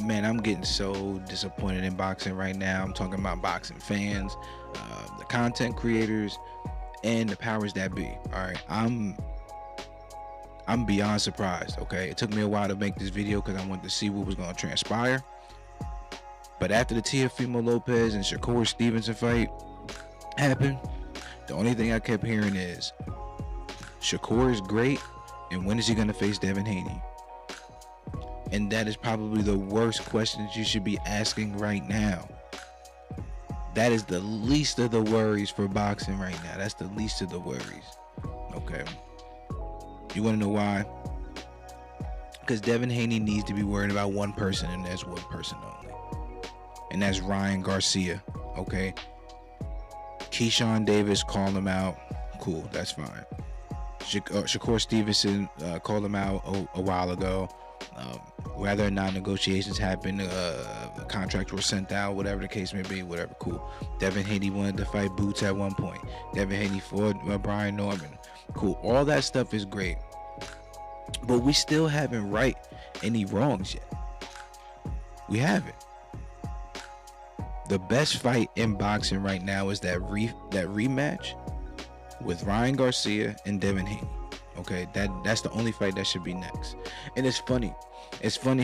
man, I'm getting so disappointed in boxing right now. I'm talking about boxing fans, the content creators, and the powers that be. All right, I'm beyond surprised. Okay, it took me a while to make this video because I wanted to see what was going to transpire. But after the Teofimo Lopez and Shakur Stevenson fight happened, the only thing I kept hearing is Shakur is great, and when is he going to face Devin Haney? And that is probably the worst question that you should be asking right now. That is the least of the worries for boxing right now. That's the least of the worries. Okay. You want to know why? Because Devin Haney needs to be worried about one person, and that's one person only. And that's Ryan Garcia. Okay. Keyshawn Davis called him out. Cool, that's fine. Shakur Stevenson called him out a while ago. Whether or not negotiations happened, contracts were sent out, whatever the case may be, whatever, cool. Devin Haney wanted to fight Boots at one point. Devin Haney fought Brian Norman. Cool. All that stuff is great. But we still haven't right any wrongs yet. We haven't. The best fight in boxing right now is that rematch with Ryan Garcia and Devin Haney. Okay, that's the only fight that should be next. And it's funny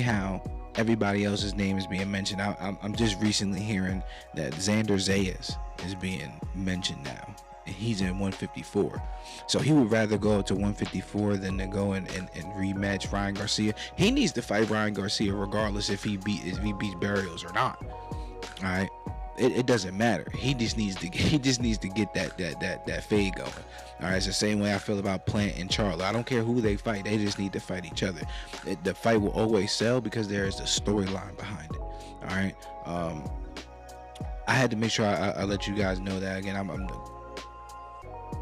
how everybody else's name is being mentioned. I'm just recently hearing that Xander Zayas is being mentioned now, and he's in 154. So he would rather go up to 154 than to go and rematch Ryan Garcia. He needs to fight Ryan Garcia regardless if he beats Barrios or not. All right, it doesn't matter. He just needs to get that fade going. All right, it's the same way I feel about Plant and Charlo. I don't care who they fight; they just need to fight each other. The fight will always sell because there is a storyline behind it. All right, I had to make sure I let you guys know that again.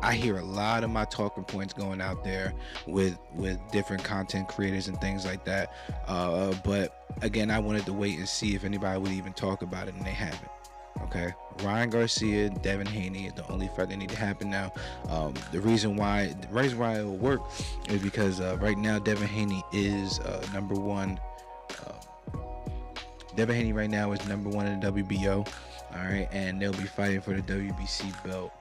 I hear a lot of my talking points going out there with different content creators and things like that. But again, I wanted to wait and see if anybody would even talk about it, and they haven't. Okay, Ryan Garcia, Devin Haney is the only fight that need to happen now. The reason why it will work is because right now Devin Haney is number one. Devin Haney right now is number one in the WBO. All right, and they'll be fighting for the WBC belt.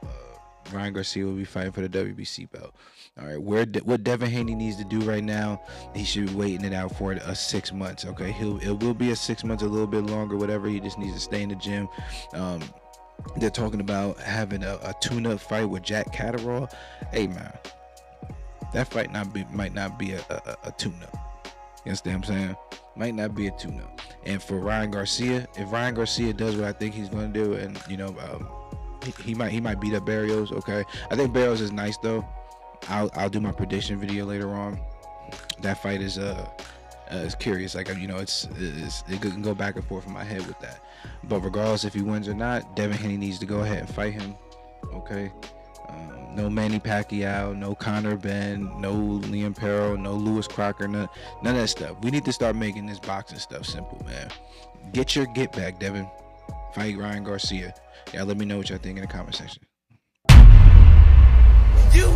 Ryan Garcia will be fighting for the WBC belt. All right, what Devin Haney needs to do right now, he should be waiting it out for 6 months. Okay, it will be 6 months, a little bit longer, whatever. He just needs to stay in the gym. They're talking about having a tune-up fight with Jack Catterall. Hey man, that fight might not be a tune-up. You understand what I'm saying? Might not be a tune-up. And for Ryan Garcia, if Ryan Garcia does what I think he's going to do, and he might beat up Barrios. Okay, I think Barrios is nice though. I'll do my prediction video later on. That fight is curious. Like it can go back and forth in my head with that. But regardless if he wins or not, Devin Haney needs to go ahead and fight him. Okay. No Manny Pacquiao, no Conor Ben, no Liam Perro, no Lewis Crocker, none of that stuff. We need to start making this boxing stuff simple, man. Get your get back, Devin. Fight Ryan Garcia. Yeah, let me know what y'all think in the comment section. You